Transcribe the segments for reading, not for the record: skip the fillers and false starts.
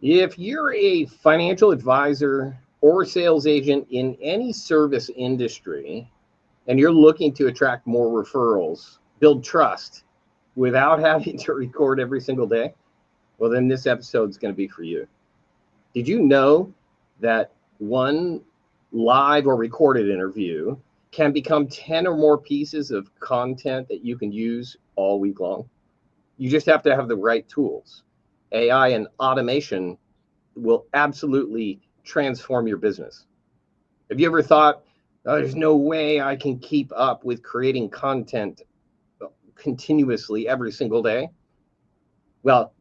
If you're a financial advisor or sales agent in any service industry, and you're looking to attract more referrals, build trust without having to record every single day, well, then this episode is going to be for you. Did you know that one live or recorded interview can become 10 or more pieces of content that you can use all week long? You just have to have the right tools. AI and automation will absolutely transform your business. Have you ever thought, oh, there's no way I can keep up with creating content continuously every single day? Well,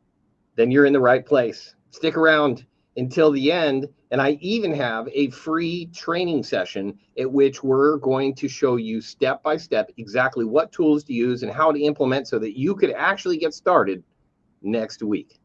then you're in the right place. Stick around until the end, and I even have a free training session at which we're going to show you step by step exactly what tools to use and how to implement so that you could actually get started next week.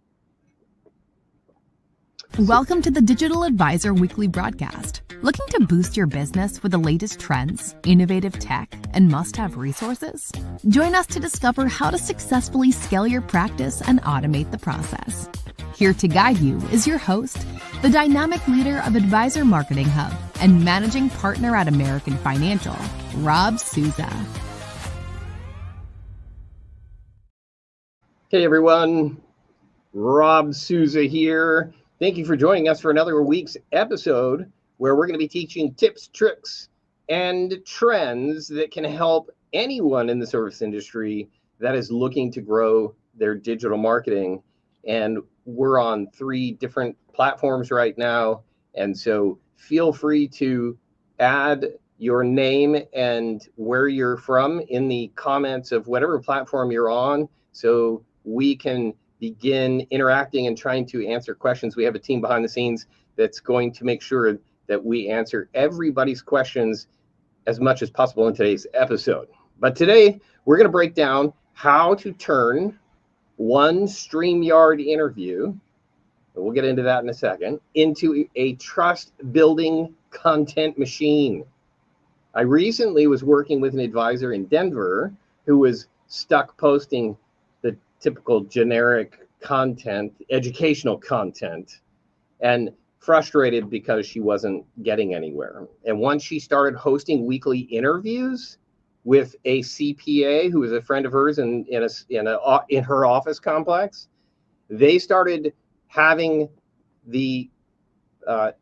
Welcome to the Digital Advisor Weekly Broadcast. Looking to boost your business with the latest trends, innovative tech, and must-have resources? Join us to discover how to successfully scale your practice and automate the process. Here to guide you is your host, the dynamic leader of Advisor Marketing Hub and managing partner at American Financial, Rob Sousa. Hey everyone, Rob Sousa here. Thank you for joining us for another week's episode where we're going to be teaching tips, tricks, and trends that can help anyone in the service industry that is looking to grow their digital marketing. And we're on 3 different platforms right now. And so feel free to add your name and where you're from in the comments of whatever platform you're on so we can begin interacting and trying to answer questions. We have a team behind the scenes that's going to make sure that we answer everybody's questions as much as possible in today's episode. But today, we're going to break down how to turn one StreamYard interview, and we'll get into that in a second, into a trust-building content machine. I recently was working with an advisor in Denver who was stuck posting the typical generic content, educational content, and frustrated because she wasn't getting anywhere. And once she started hosting weekly interviews with a CPA who was a friend of hers in her office complex, they started having the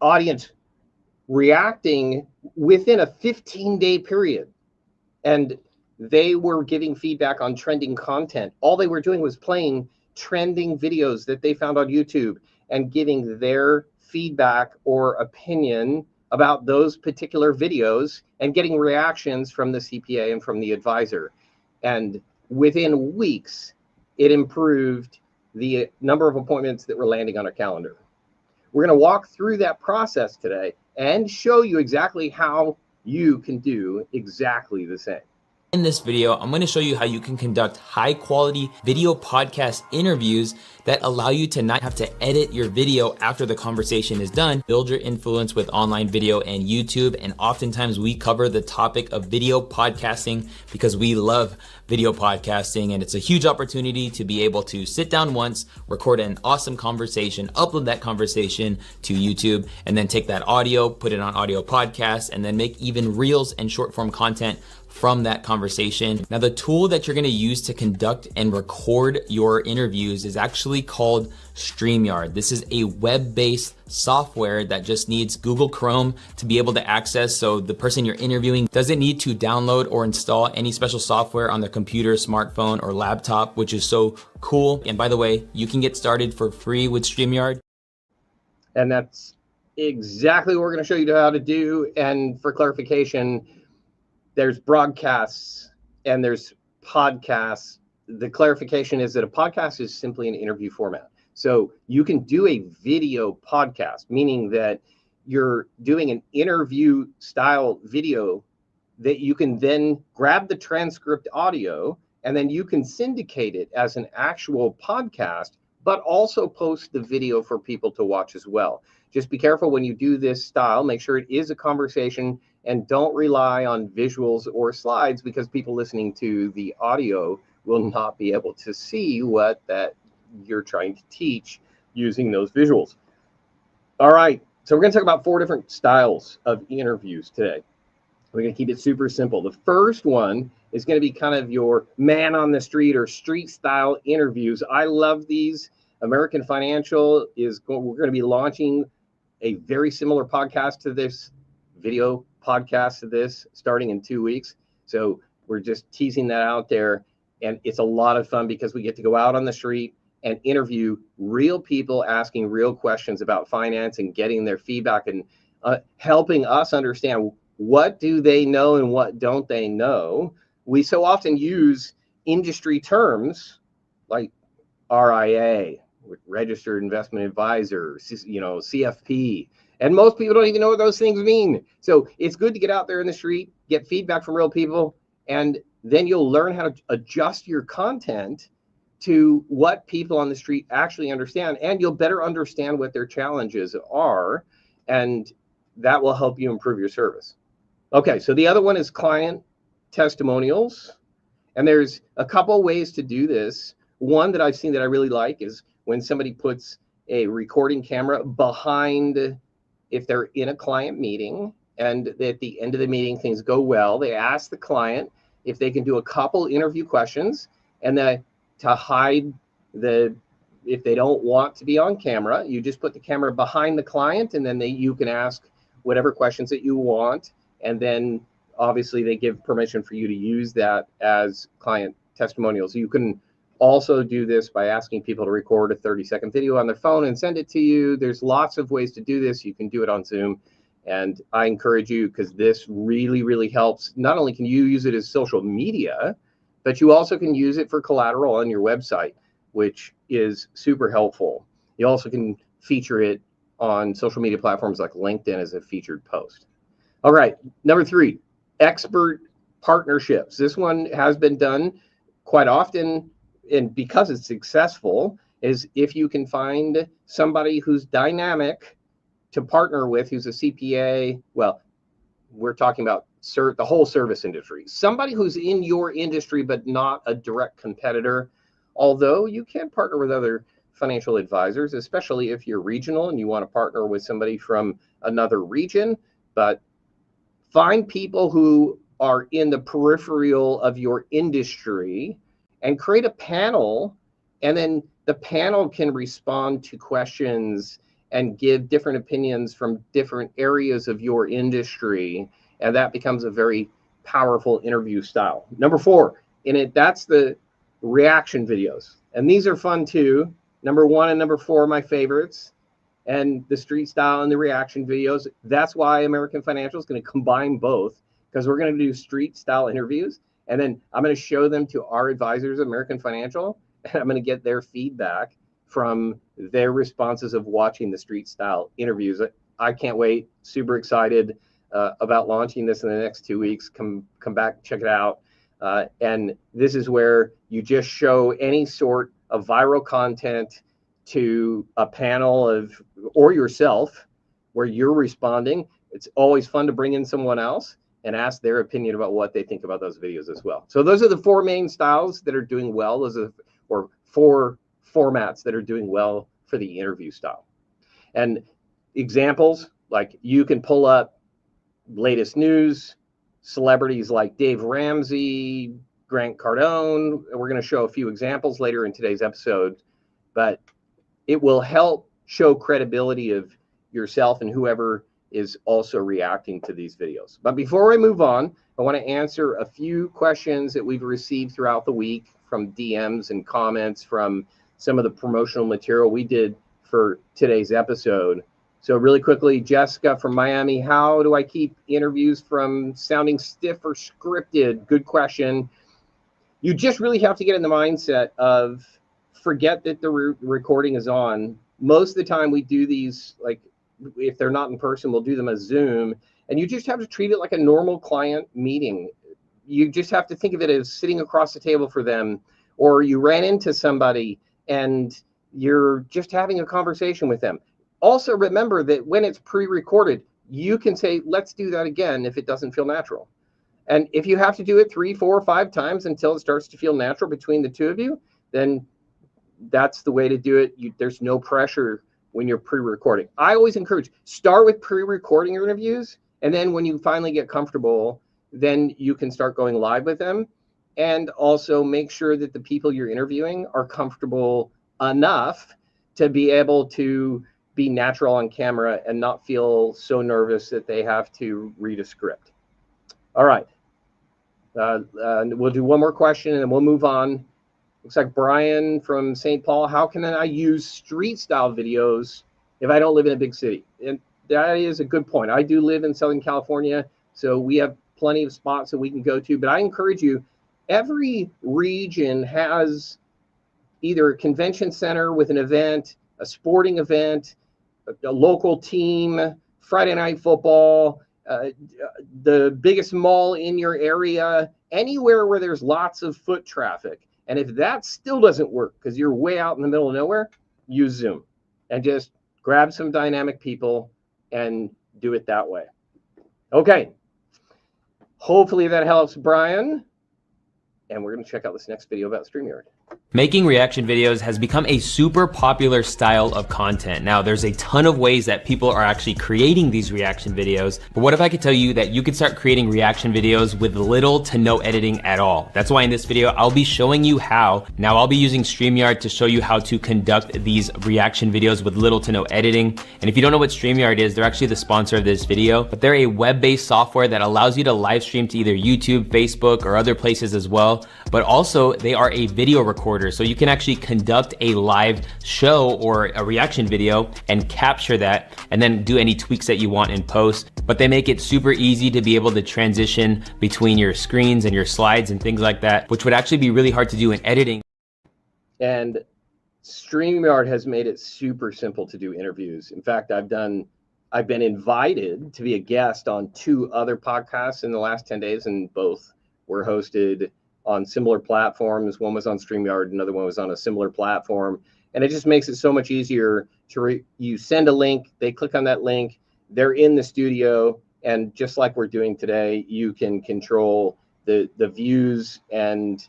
audience reacting within a 15-day period. And they were giving feedback on trending content. All they were doing was playing trending videos that they found on YouTube and giving their feedback or opinion about those particular videos and getting reactions from the CPA and from the advisor. And within weeks, it improved the number of appointments that were landing on our calendar. We're going to walk through that process today and show you exactly how you can do exactly the same. In this video, I'm going to show you how you can conduct high quality video podcast interviews that allow you to not have to edit your video after the conversation is done, build your influence with online video and YouTube. And oftentimes we cover the topic of video podcasting because we love video podcasting, and it's a huge opportunity to be able to sit down once, record an awesome conversation, upload that conversation to YouTube, and then take that audio, put it on audio podcasts, and then make even reels and short form content from that conversation. Now, the tool that you're going to use to conduct and record your interviews is actually called StreamYard. This is a web-based software that just needs Google Chrome to be able to access. So the person you're interviewing doesn't need to download or install any special software on their computer, smartphone, or laptop, which is so cool. And by the way, you can get started for free with StreamYard. And that's exactly what we're going to show you how to do. And for clarification, there's broadcasts and there's podcasts. The clarification is that a podcast is simply an interview format. So you can do a video podcast, meaning that you're doing an interview style video that you can then grab the transcript audio and then you can syndicate it as an actual podcast, but also post the video for people to watch as well. Just be careful when you do this style, make sure it is a conversation and don't rely on visuals or slides because people listening to the audio will not be able to see what that you're trying to teach using those visuals. All right, so we're going to talk about 4 different styles of interviews today. We're going to keep it super simple. The first one is going to be kind of your man on the street or street style interviews. I love these. American Financial we're going to be launching a very similar podcast to this, video podcast to this, starting in 2 weeks. So we're just teasing that out there. And it's a lot of fun because we get to go out on the street and interview real people asking real questions about finance and getting their feedback and helping us understand what do they know and what don't they know. We so often use industry terms like RIA, registered investment advisor, CFP, and most people don't even know what those things mean. So it's good to get out there in the street, get feedback from real people, and then you'll learn how to adjust your content to what people on the street actually understand, and you'll better understand what their challenges are, and that will help you improve your service. Okay, so the other one is client testimonials, and there's a couple ways to do this. One that I've seen that I really like is when somebody puts a recording camera behind, if they're in a client meeting, and at the end of the meeting things go well, they ask the client if they can do a couple interview questions, and then to hide if they don't want to be on camera, you just put the camera behind the client, and then you can ask whatever questions that you want, and then obviously they give permission for you to use that as client testimonials. You can also do this by asking people to record a 30-second video on their phone and send it to you. There's lots of ways to do this. You can do it on Zoom, and I encourage you, because this really, really helps. Not only can you use it as social media, but you also can use it for collateral on your website, which is super helpful. You also can feature it on social media platforms like LinkedIn as a featured post. All right, number 3, expert partnerships. This one has been done quite often, and because it's successful, is if you can find somebody who's dynamic to partner with, who's a CPA. Well, we're talking about the whole service industry. Somebody who's in your industry, but not a direct competitor. Although you can partner with other financial advisors, especially if you're regional and you want to partner with somebody from another region. But find people who are in the peripheral of your industry and create a panel, and then the panel can respond to questions and give different opinions from different areas of your industry, and that becomes a very powerful interview style. Number 4 in it, that's the reaction videos, and these are fun too. Number 1 and number 4 are my favorites, and the street style and the reaction videos. That's why American Financial is going to combine both, because we're going to do street style interviews, and then I'm going to show them to our advisors at American Financial, and I'm going to get their feedback from their responses of watching the street style interviews. I can't wait. Super excited about launching this in the next 2 weeks. Come back, check it out. And this is where you just show any sort of viral content to a panel or yourself, where you're responding. It's always fun to bring in someone else and ask their opinion about what they think about those videos as well. So those are the 4 main styles that are doing well. Those are, or 4 formats that are doing well for the interview style. And examples, like you can pull up latest news, celebrities like Dave Ramsey, Grant Cardone. We're going to show a few examples later in today's episode, but it will help show credibility of yourself and whoever is also reacting to these videos. But before I move on, I want to answer a few questions that we've received throughout the week from DMs and comments from some of the promotional material we did for today's episode. So really quickly, Jessica from Miami, how do I keep interviews from sounding stiff or scripted? Good question. You just really have to get in the mindset of forget that the recording is on. Most of the time we do these, like if they're not in person, we'll do them as Zoom, and you just have to treat it like a normal client meeting. You just have to think of it as sitting across the table for them, or you ran into somebody and you're just having a conversation with them. Also remember that when it's pre-recorded, you can say, let's do that again if it doesn't feel natural. And if you have to do it 3, 4, 5 times until it starts to feel natural between the two of you, then that's the way to do it. There's no pressure when you're pre-recording. I always encourage, start with pre-recording your interviews, and then when you finally get comfortable, then you can start going live with them. And also make sure that the people you're interviewing are comfortable enough to be able to be natural on camera and not feel so nervous that they have to read a script. All right. We'll do one more question and then we'll move on. Looks like Brian from St. Paul. How can I use street style videos if I don't live in a big city? And that is a good point. I do live in Southern California, so we have plenty of spots that we can go to, but I encourage you, every region has either a convention center with an event, a sporting event, a local team, Friday night football, the biggest mall in your area, anywhere where there's lots of foot traffic. And if that still doesn't work because you're way out in the middle of nowhere, use Zoom and just grab some dynamic people and do it that way. Okay. Hopefully that helps, Brian. And we're going to check out this next video about StreamYard. Making reaction videos has become a super popular style of content. Now, there's a ton of ways that people are actually creating these reaction videos, but what if I could tell you that you could start creating reaction videos with little to no editing at all? That's why in this video, I'll be showing you how. Now, I'll be using StreamYard to show you how to conduct these reaction videos with little to no editing. And if you don't know what StreamYard is, they're actually the sponsor of this video, but they're a web-based software that allows you to live stream to either YouTube, Facebook, or other places as well. But also, they are a video recorder. So you can actually conduct a live show or a reaction video and capture that and then do any tweaks that you want in post. But they make it super easy to be able to transition between your screens and your slides and things like that, which would actually be really hard to do in editing. And StreamYard has made it super simple to do interviews. In fact, I've been invited to be a guest on 2 other podcasts in the last 10 days, and both were hosted on similar platforms. One was on StreamYard, another one was on a similar platform. And it just makes it so much easier to you send a link, they click on that link, they're in the studio, and just like we're doing today, you can control the views, and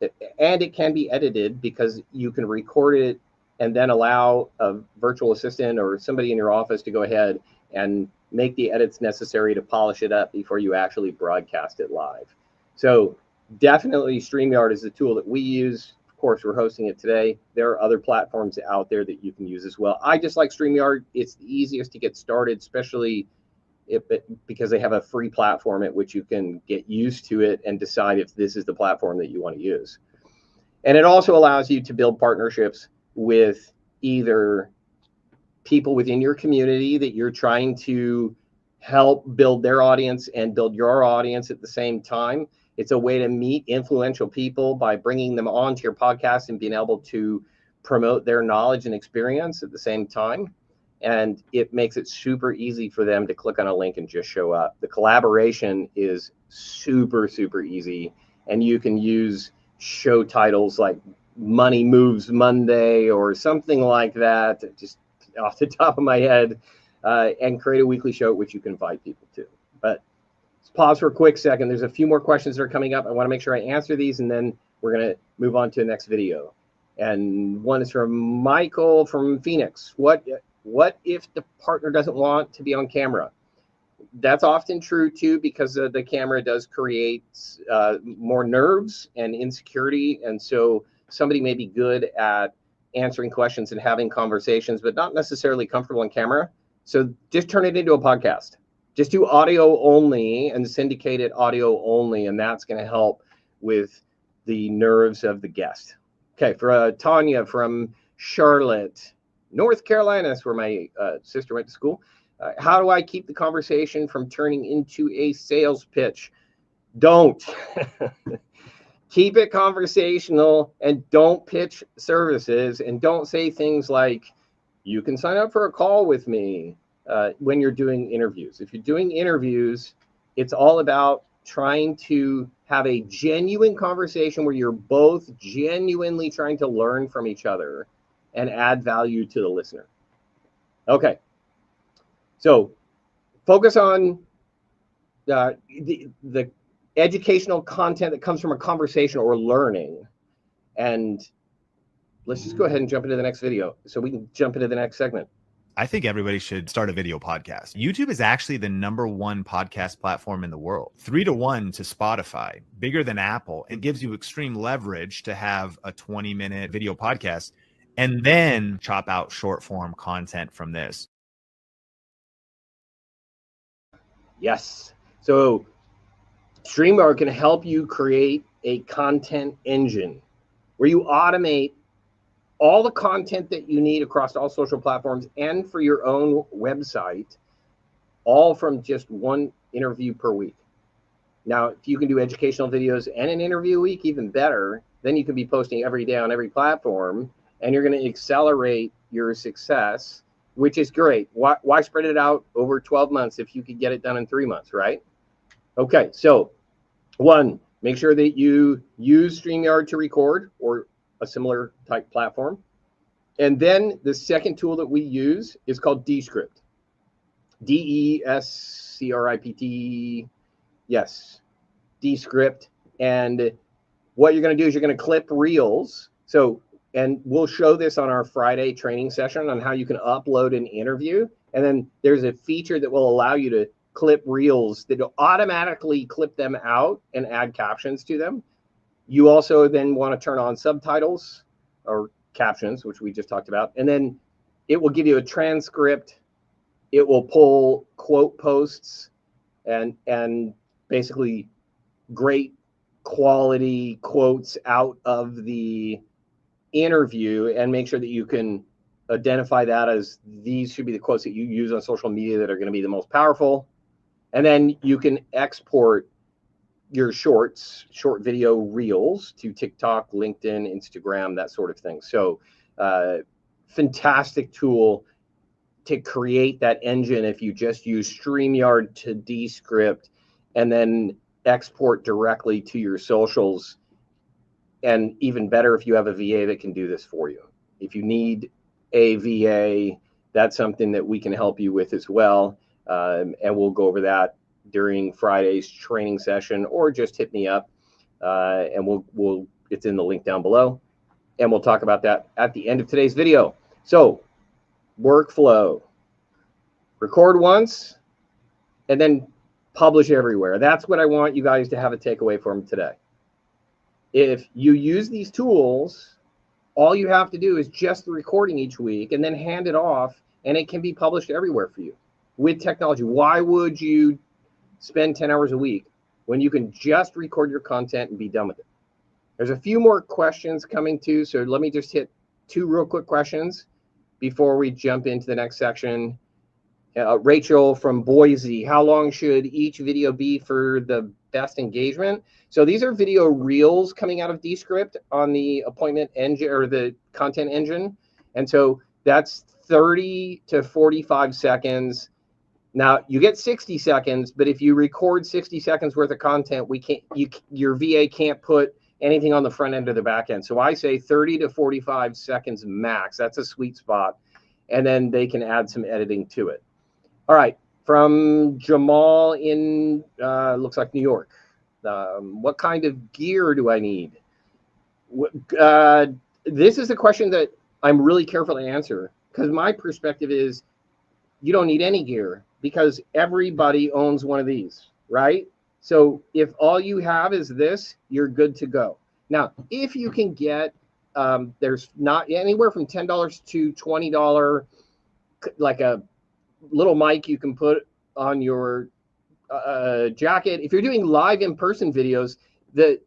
it can be edited because you can record it and then allow a virtual assistant or somebody in your office to go ahead and make the edits necessary to polish it up before you actually broadcast it live. So definitely StreamYard is the tool that we use. Of course, we're hosting it today. There are other platforms out there that you can use as well. I just like StreamYard. It's the easiest to get started, especially because they have a free platform at which you can get used to it and decide if this is the platform that you want to use. And it also allows you to build partnerships with either people within your community that you're trying to help build their audience and build your audience at the same time. It's a way to meet influential people by bringing them onto your podcast and being able to promote their knowledge and experience at the same time. And it makes it super easy for them to click on a link and just show up. The collaboration is super, super easy. And you can use show titles like Money Moves Monday or something like that, just off the top of my head, and create a weekly show which you can invite people to. But let's pause for a quick second. There's a few more questions that are coming up. I want to make sure I answer these, and then we're going to move on to the next video. And one is from Michael from Phoenix. What if the partner doesn't want to be on camera? That's often true too, because the camera does create more nerves and insecurity. And so somebody may be good at answering questions and having conversations, but not necessarily comfortable on camera. So just turn it into a podcast. Just do audio only and syndicate it audio only, and that's going to help with the nerves of the guest. Okay, for Tanya from Charlotte, North Carolina, that's where my sister went to school. How do I keep the conversation from turning into a sales pitch? Don't. Keep it conversational and don't pitch services, and don't say things like, you can sign up for a call with me when you're doing interviews. If you're doing interviews, it's all about trying to have a genuine conversation where you're both genuinely trying to learn from each other and add value to the listener. Okay. So focus on the educational content that comes from a conversation or learning. And let's just go ahead and jump into the next video so we can jump into the next segment. I think everybody should start a video podcast. YouTube is actually the #1 podcast platform in the world, 3-to-1 to Spotify, bigger than Apple. It gives you extreme leverage to have a 20-minute video podcast and then chop out short form content from this. Yes. So StreamYard can help you create a content engine where you automate all the content that you need across all social platforms and for your own website, all from just one interview per week. Now, if you can do educational videos and an interview a week, even better, then you can be posting every day on every platform, and you're going to accelerate your success, which is great. Why spread it out over 12 months if you could get it done in 3 months, right? Okay, so 1, make sure that you use StreamYard to record or a similar type platform. And then the second tool that we use is called Descript. Descript. Yes, Descript. And what you're going to do is you're going to clip reels. So, and we'll show this on our Friday training session on how you can upload an interview. And then there's a feature that will allow you to clip reels that will automatically clip them out and add captions to them. You also then want to turn on subtitles or captions, which we just talked about. And then it will give you a transcript. It will pull quote posts and basically great quality quotes out of the interview and make sure that you can identify that as these should be the quotes that you use on social media that are going to be the most powerful. And then you can export your short video reels to TikTok, LinkedIn, Instagram, that sort of thing. So fantastic tool to create that engine if you just use StreamYard to Descript and then export directly to your socials. And even better if you have a VA that can do this for you. If you need a VA, that's something that we can help you with as well. And we'll go over that during Friday's training session, or just hit me up and we'll it's in the link down below, and we'll talk about that at the end of today's video. So workflow: record once and then publish everywhere. That's what I want you guys to have a takeaway from today. If you use these tools, all you have to do is just the recording each week and then hand it off, and it can be published everywhere for you with technology. Why would you spend 10 hours a week when you can just record your content and be done with it? There's a few more questions coming too, so let me just hit 2 real quick questions before we jump into the next section. Rachel from Boise: how long should each video be for the best engagement? So these are video reels coming out of Descript on the appointment engine or the content engine, and so that's 30 to 45 seconds. Now you get 60 seconds, but if you record 60 seconds worth of content, your VA can't put anything on the front end or the back end. So I say 30 to 45 seconds max. That's a sweet spot. And then they can add some editing to it. All right, from Jamal in, looks like New York. What kind of gear do I need? This is the question that I'm really careful to answer, because my perspective is you don't need any gear, because everybody owns one of these, right? So if all you have is this, you're good to go. Now, if you can get, there's not anywhere from $10 to $20, like a little mic you can put on your jacket. If you're doing live in-person videos, the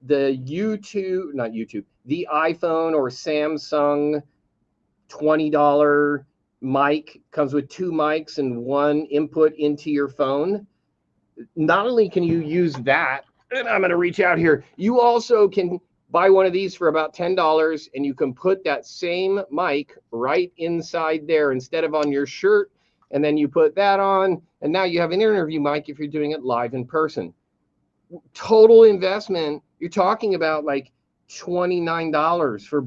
iPhone or Samsung $20 mic comes with 2 mics and 1 input into your phone. Not only can you use that, and I'm going to reach out here, you also can buy one of these for about $10, and you can put that same mic right inside there instead of on your shirt, and then you put that on, and now you have an interview mic if you're doing it live in person. Total investment, you're talking about like $29 for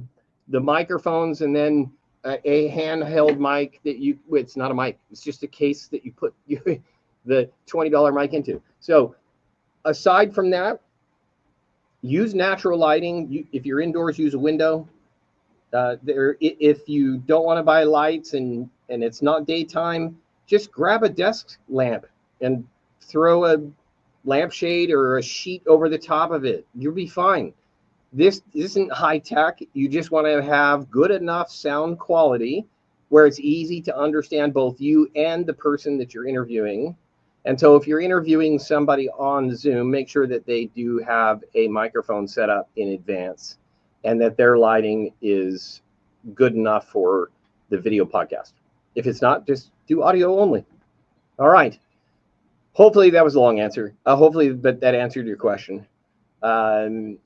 the microphones, and then a handheld mic that it's not a mic, it's just a case that you put the $20 mic into. So aside from that, use natural lighting. If you're indoors, use a window. If you don't want to buy lights and and it's not daytime, just grab a desk lamp and throw a lampshade or a sheet over the top of it. You'll be fine. This isn't high tech. You just want to have good enough sound quality where it's easy to understand both you and the person that you're interviewing. And so if you're interviewing somebody on Zoom, make sure that they do have a microphone set up in advance and that their lighting is good enough for the video podcast. If it's not, just do audio only. All right. Hopefully that was a long answer. Hopefully that answered your question. And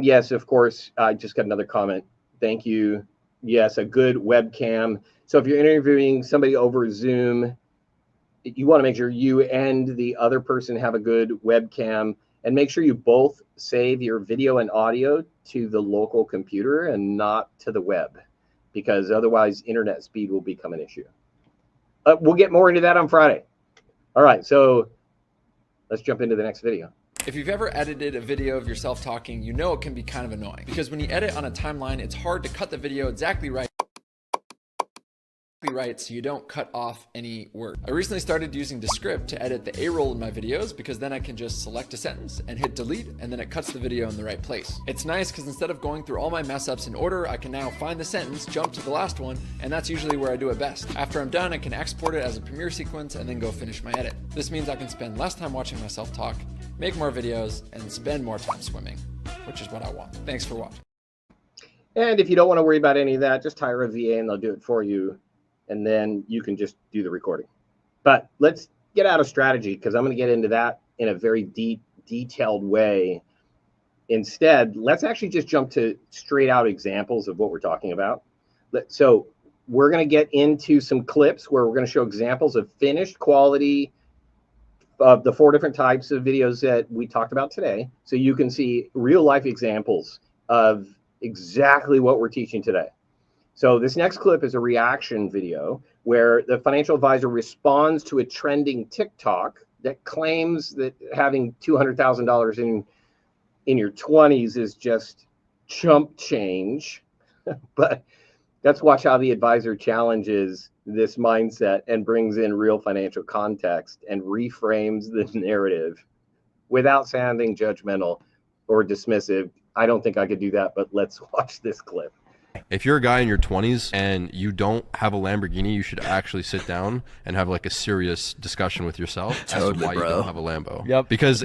yes, of course, I just got another comment. Thank you. Yes, a good webcam. So if you're interviewing somebody over Zoom, you want to make sure you and the other person have a good webcam, and make sure you both save your video and audio to the local computer and not to the web, because otherwise internet speed will become an issue. We'll get more into that on Friday. All right, so let's jump into the next video. If you've ever edited a video of yourself talking, you know it can be kind of annoying, because when you edit on a timeline, it's hard to cut the video exactly right so you don't cut off any word. I recently started using Descript to edit the A-roll in my videos, because then I can just select a sentence and hit delete, and then it cuts the video in the right place. It's nice because instead of going through all my mess ups in order, I can now find the sentence, jump to the last one, and that's usually where I do it best. After I'm done, I can export it as a Premiere sequence and then go finish my edit. This means I can spend less time watching myself talk, make more videos, and spend more time swimming, which is what I want. Thanks for watching. And if you don't want to worry about any of that, just hire a VA and they'll do it for you. And then you can just do the recording. But let's get out of strategy, because I'm going to get into that in a very detailed way. Instead, let's actually just jump to straight out examples of what we're talking about. So we're going to get into some clips where we're going to show examples of finished quality of the 4 different types of videos that we talked about today. So you can see real life examples of exactly what we're teaching today. So this next clip is a reaction video where the financial advisor responds to a trending TikTok that claims that having $200,000 in your 20s is just chump change. But let's watch how the advisor challenges this mindset and brings in real financial context and reframes the narrative without sounding judgmental or dismissive. I don't think I could do that, but let's watch this clip. If you're a guy in your 20s and you don't have a Lamborghini, you should actually sit down and have like a serious discussion with yourself as to why you don't have a Lambo. Yep. Because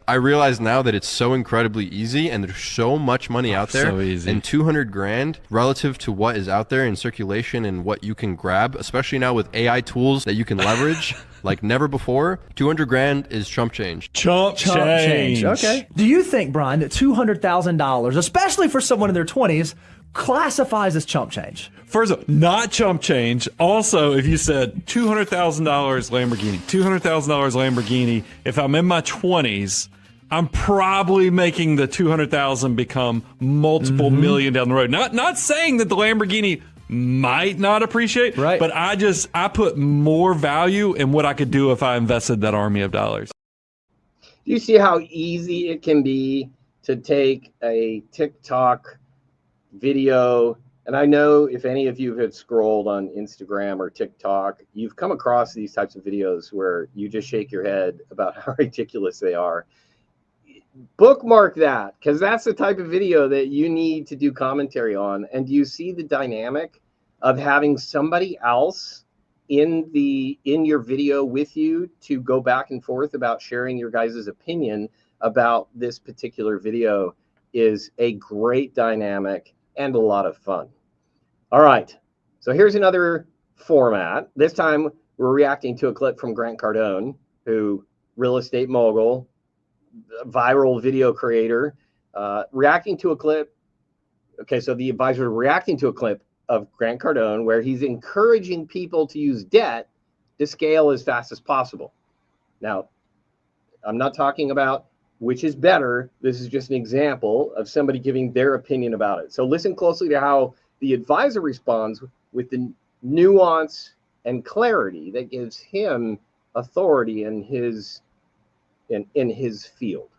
I realize now that it's so incredibly easy, and there's so much money out there. So easy. And 200 grand relative to what is out there in circulation and what you can grab, especially now with AI tools that you can leverage like never before, 200 grand is chump change. Chump change. Okay. Do you think, Brian, that $200,000, especially for someone in their 20s, classifies as chump change? First of all, not chump change. Also, if you said $200,000 Lamborghini, $200,000 Lamborghini, if I'm in my 20s, I'm probably making the 200,000 become multiple million down the road. Not saying that the Lamborghini might not appreciate, right, but I put more value in what I could do if I invested that army of dollars. Do you see how easy it can be to take a TikTok video? And I know if any of you have scrolled on Instagram or TikTok, you've come across these types of videos where you just shake your head about how ridiculous they are. Bookmark that, because that's the type of video that you need to do commentary on. And do you see the dynamic of having somebody else in your video with you to go back and forth about sharing your guys' opinion about this particular video? Is a great dynamic and a lot of fun. All right, so here's another format. This time we're reacting to a clip from Grant Cardone, who real estate mogul, viral video creator, reacting to a clip. Okay, so the advisor reacting to a clip of Grant Cardone where he's encouraging people to use debt to scale as fast as possible. Now, I'm not talking about which is better. This is just an example of somebody giving their opinion about it. So listen closely to how the advisor responds with the nuance and clarity that gives him authority in his field.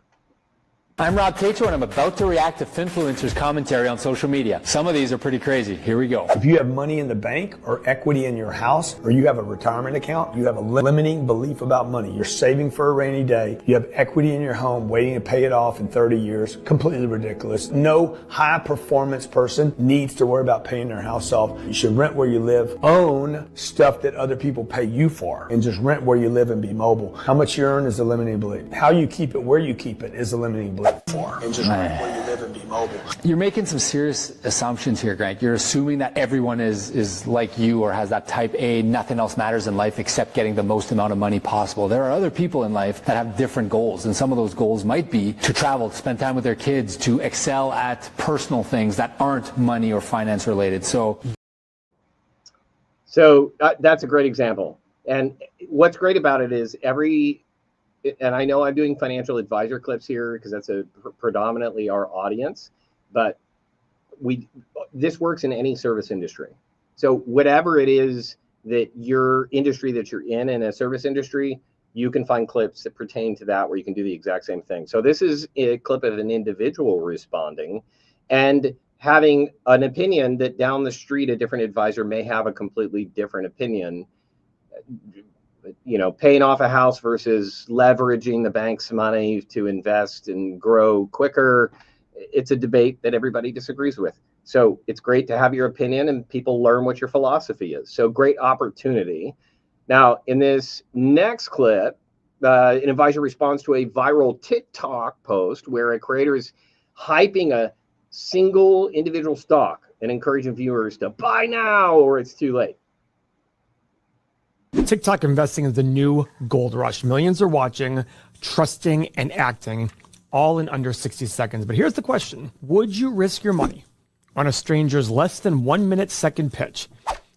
I'm Rob Cato, and I'm about to react to Finfluencers' commentary on social media. Some of these are pretty crazy. Here we go. If you have money in the bank or equity in your house, or you have a retirement account, you have a limiting belief about money. You're saving for a rainy day. You have equity in your home waiting to pay it off in 30 years. Completely ridiculous. No high performance person needs to worry about paying their house off. You should rent where you live, own stuff that other people pay you for, and just rent where you live and be mobile. How much you earn is a limiting belief. How you keep it, where you keep it is a limiting belief. And just rent where you live and be mobile. You're making some serious assumptions here, Grant. You're assuming that everyone is like you or has that type A, nothing else matters in life except getting the most amount of money possible. There are other people in life that have different goals, and some of those goals might be to travel, to spend time with their kids, to excel at personal things that aren't money or finance related. So that's a great example. And what's great about it is and I know I'm doing financial advisor clips here because that's predominantly our audience, but this works in any service industry. So whatever it is that your industry that you're in a service industry, you can find clips that pertain to that where you can do the exact same thing. So this is a clip of an individual responding and having an opinion that down the street a different advisor may have a completely different opinion. You know, paying off a house versus leveraging the bank's money to invest and grow quicker. It's a debate that everybody disagrees with. So it's great to have your opinion and people learn what your philosophy is. So great opportunity. Now, in this next clip, an advisor responds to a viral TikTok post where a creator is hyping a single individual stock and encouraging viewers to buy now or it's too late. TikTok investing is the new gold rush. Millions are watching, trusting, and acting all in under 60 seconds. But here's the question. Would you risk your money on a stranger's less than 1 minute second pitch?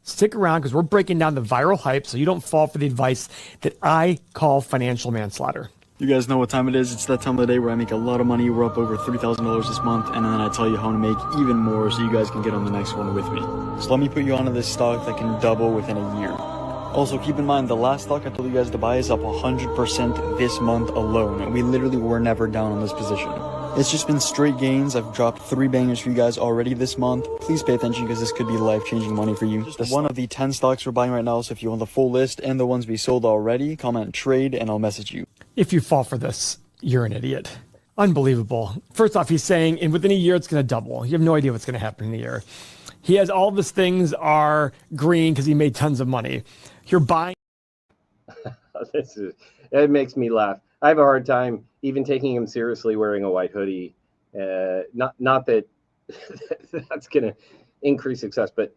Stick around because we're breaking down the viral hype so you don't fall for the advice that I call financial manslaughter. You guys know what time it is. It's that time of the day where I make a lot of money. We're up over $3,000 this month, and then I tell you how to make even more so you guys can get on the next one with me. So let me put you onto this stock that can double within a year. Also, keep in mind, the last stock I told you guys to buy is up 100% this month alone, and we literally were never down on this position. It's just been straight gains. I've dropped 3 bangers for you guys already this month. Please pay attention because this could be life-changing money for you. Just one of the 10 stocks we're buying right now, so if you want the full list and the ones we sold already, comment trade and I'll message you. If you fall for this, you're an idiot. Unbelievable. First off, he's saying within a year it's going to double. You have no idea what's going to happen in a year. He has all of his things are green because he made tons of money. You're buying. It makes me laugh. I have a hard time even taking him seriously wearing a white hoodie. Not that that's going to increase success, but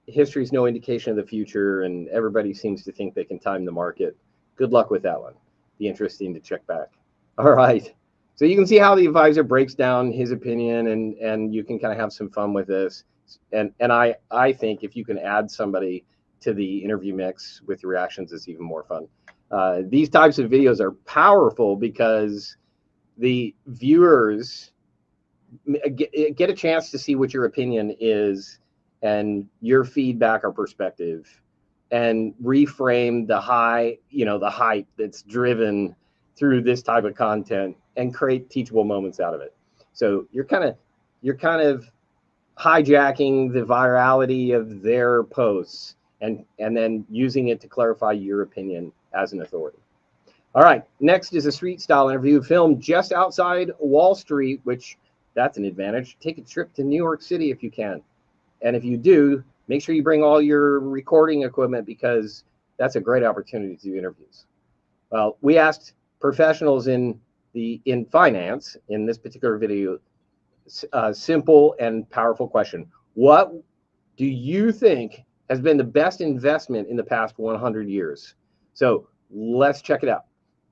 history is no indication of the future, and everybody seems to think they can time the market. Good luck with that one. Be interesting to check back. All right. So you can see how the advisor breaks down his opinion, and you can kind of have some fun with this. And I think if you can add somebody to the interview mix with your reactions, it's even more fun. These types of videos are powerful because the viewers get a chance to see what your opinion is and your feedback or perspective, and reframe the hype that's driven through this type of content and create teachable moments out of it. So you're kind of hijacking the virality of their posts and then using it to clarify your opinion as an authority. All right, next is a street style interview filmed just outside Wall Street, which that's an advantage. Take a trip to New York City if you can. And if you do, make sure you bring all your recording equipment because that's a great opportunity to do interviews. Well, we asked professionals in finance in this particular video a simple and powerful question. What do you think has been the best investment in the past 100 years? So let's check it out.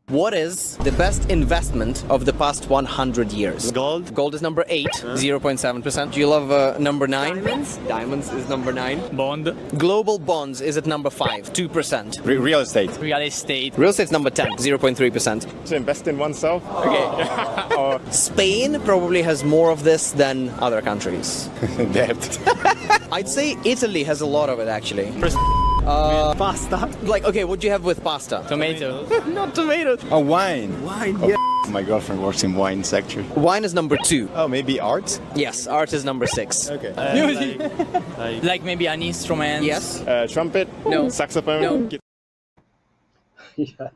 What is the best investment of the past 100 years? Gold. Gold is number 8, 0.7%. Do you love number 9? Diamonds. Diamonds is number 9. Bond. Global bonds is at number 5, 2%. Real estate. Real estate. Real estate's number 10, 0.3%. To invest in oneself. Okay. Or Spain probably has more of this than other countries. Debt. I'd say Italy has a lot of it actually. Pasta. Like, okay, what'd you have with pasta? Tomatoes. Not tomatoes. Oh, wine. Wine, yeah. My girlfriend works in wine sector. Wine is number 2. Oh, maybe art? Yes, art is number 6. Okay. Like maybe an instrument. Yes. Trumpet? No. Saxophone? No. Yeah.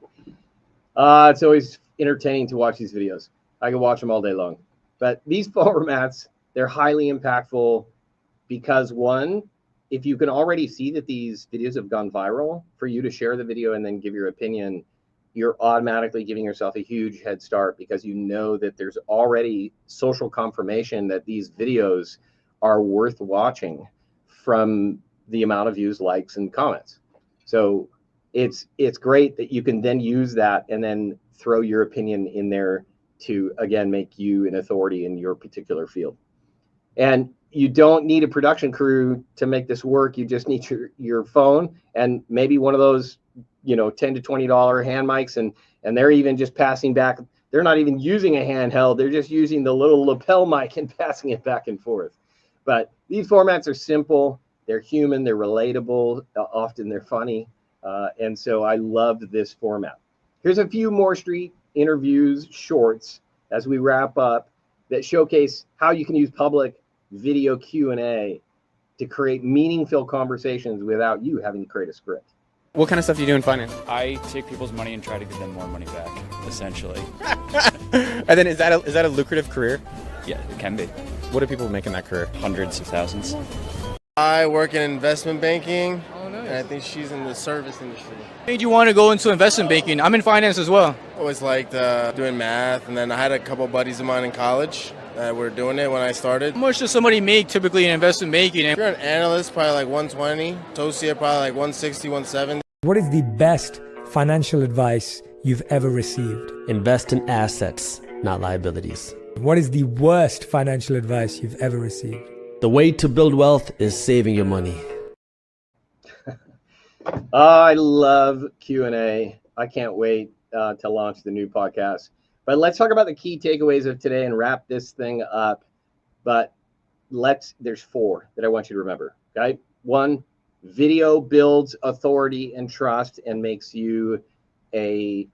It's always entertaining to watch these videos. I can watch them all day long. But these formats, they're highly impactful because, one, if you can already see that these videos have gone viral, for you to share the video and then give your opinion, you're automatically giving yourself a huge head start because you know that there's already social confirmation that these videos are worth watching from the amount of views, likes, and comments. So it's great that you can then use that and then throw your opinion in there to, again, make you an authority in your particular field. And you don't need a production crew to make this work. You just need your phone and maybe one of those, $10 to $20 hand mics, and they're even just passing back. They're not even using a handheld. They're just using the little lapel mic and passing it back and forth. But these formats are simple. They're human. They're relatable. Often they're funny. And so I love this format. Here's a few more street interviews shorts as we wrap up that showcase how you can use public video Q&A to create meaningful conversations without you having to create a script. What kind of stuff do you do in finance? I take people's money and try to give them more money back, essentially. And then is that a lucrative career? Yeah, it can be. What do people make in that career? Hundreds of thousands. I work in investment banking. Oh, nice. And I think she's in the service industry. What made you want to go into investment banking? I'm in finance as well. Always liked doing math, and then I had a couple buddies of mine in college that were doing it when I started. How much does somebody make typically in investment banking? If you're an analyst, probably like 120. Associate, probably like 160, 170. What is the best financial advice you've ever received? Invest in assets, not liabilities. What is the worst financial advice you've ever received? The way to build wealth is saving your money. I love Q&A. I can't wait to launch the new podcast. But let's talk about the key takeaways of today and wrap this thing up. But there's 4 that I want you to remember. Okay. 1, video builds authority and trust and makes you in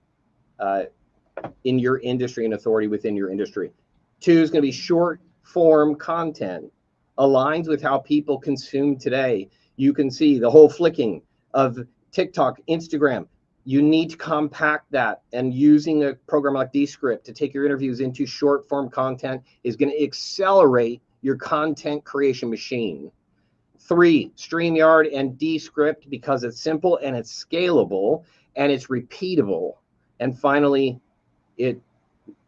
your industry, an authority within your industry. 2 is going to be short form content, aligns with how people consume today. You can see the whole flicking of TikTok, Instagram. You need to compact that, and using a program like Descript to take your interviews into short form content is going to accelerate your content creation machine. 3, StreamYard and Descript, because it's simple and it's scalable and it's repeatable. And finally,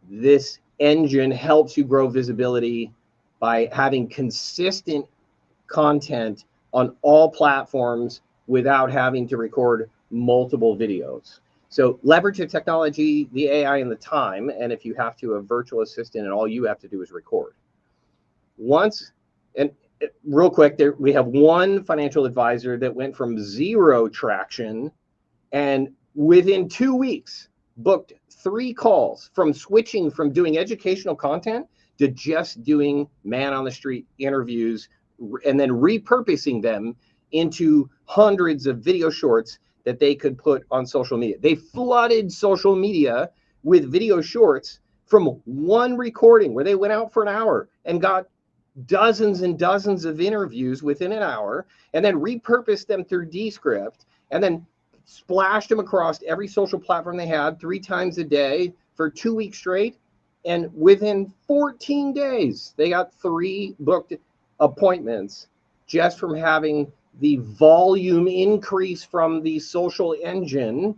this engine helps you grow visibility by having consistent content on all platforms without having to record multiple videos. So leverage the technology, the AI, and the time. And if you have to, a virtual assistant, and all you have to do is record. Real quick, we have one financial advisor that went from 0 traction and within 2 weeks booked 3 calls from switching from doing educational content to just doing man on the street interviews and then repurposing them into hundreds of video shorts that they could put on social media. They flooded social media with video shorts from one recording where they went out for an hour and got dozens and dozens of interviews within an hour, and then repurposed them through Descript, and then splashed them across every social platform they had 3 times a day for 2 weeks straight. And within 14 days, they got 3 booked appointments just from having the volume increase from the social engine.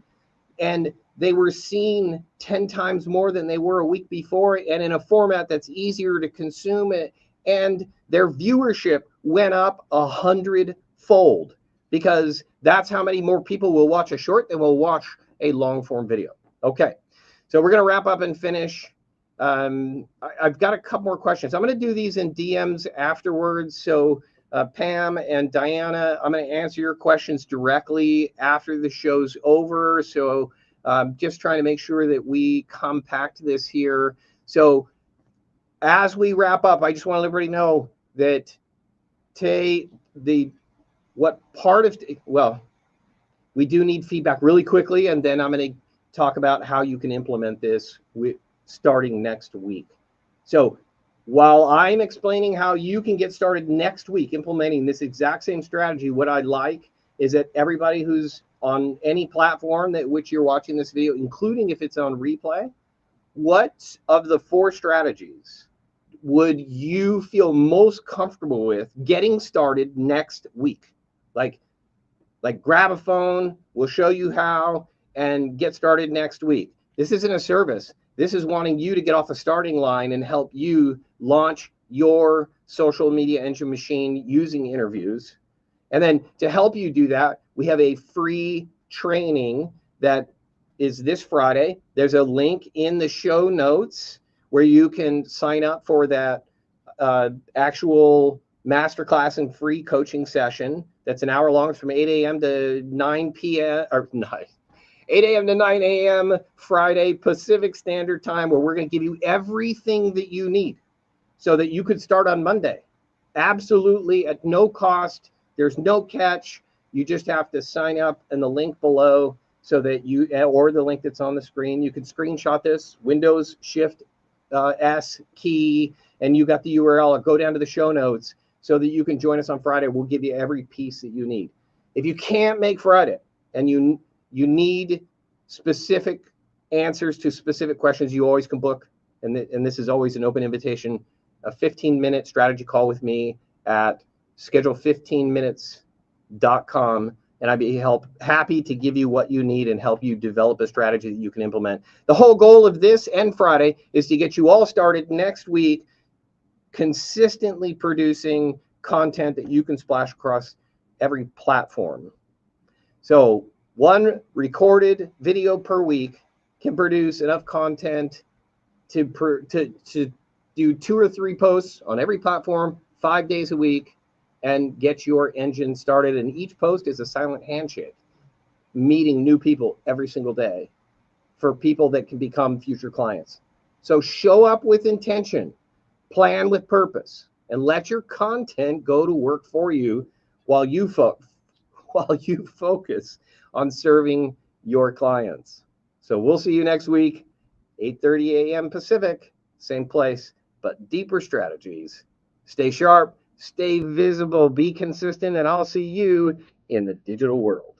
And they were seen 10 times more than they were a week before, and in a format that's easier to consume it. And their viewership went up 100-fold, because that's how many more people will watch a short than will watch a long form video. Okay, so we're going to wrap up and finish. I've got a couple more questions. I'm going to do these in DMs afterwards. So Pam and Diana, I'm going to answer your questions directly after the show's over. So just trying to make sure that we compact this here. So as we wrap up, I just want to let everybody know that we do need feedback really quickly, and then I'm going to talk about how you can implement this starting next week. So while I'm explaining how you can get started next week implementing this exact same strategy, what I'd like is that everybody who's on any platform that which you're watching this video, including if it's on replay, what of the 4 strategies would you feel most comfortable with getting started next week? Like grab a phone, we'll show you how, and get started next week. This isn't a service. This is wanting you to get off the starting line and help you launch your social media engine machine using interviews. And then to help you do that, we have a free training that is this Friday. There's a link in the show notes where you can sign up for that actual masterclass and free coaching session. That's an hour long. It's from 8 a.m. to 9 p.m. or 8 a.m. to 9 a.m. Friday Pacific Standard Time, where we're going to give you everything that you need so that you could start on Monday. Absolutely at no cost. There's no catch. You just have to sign up in the link below so that you, or the link that's on the screen, you can screenshot this, Windows Shift S key, and you got the URL, or go down to the show notes so that you can join us on Friday. We'll give you every piece that you need. If you can't make Friday and you need specific answers to specific questions, you always can book, and this is always an open invitation, a 15-minute strategy call with me at schedule15minutes.com, and I'd be happy to give you what you need and help you develop a strategy that you can implement. The whole goal of this and Friday is to get you all started next week, consistently producing content that you can splash across every platform. So 1 recorded video per week can produce enough content to do 2 or 3 posts on every platform 5 days a week and get your engine started. And each post is a silent handshake, meeting new people every single day for people that can become future clients. So show up with intention, plan with purpose, and let your content go to work for you while you focus on serving your clients. So we'll see you next week, 8:30 a.m. Pacific, same place, but deeper strategies. Stay sharp, stay visible, be consistent, and I'll see you in the digital world.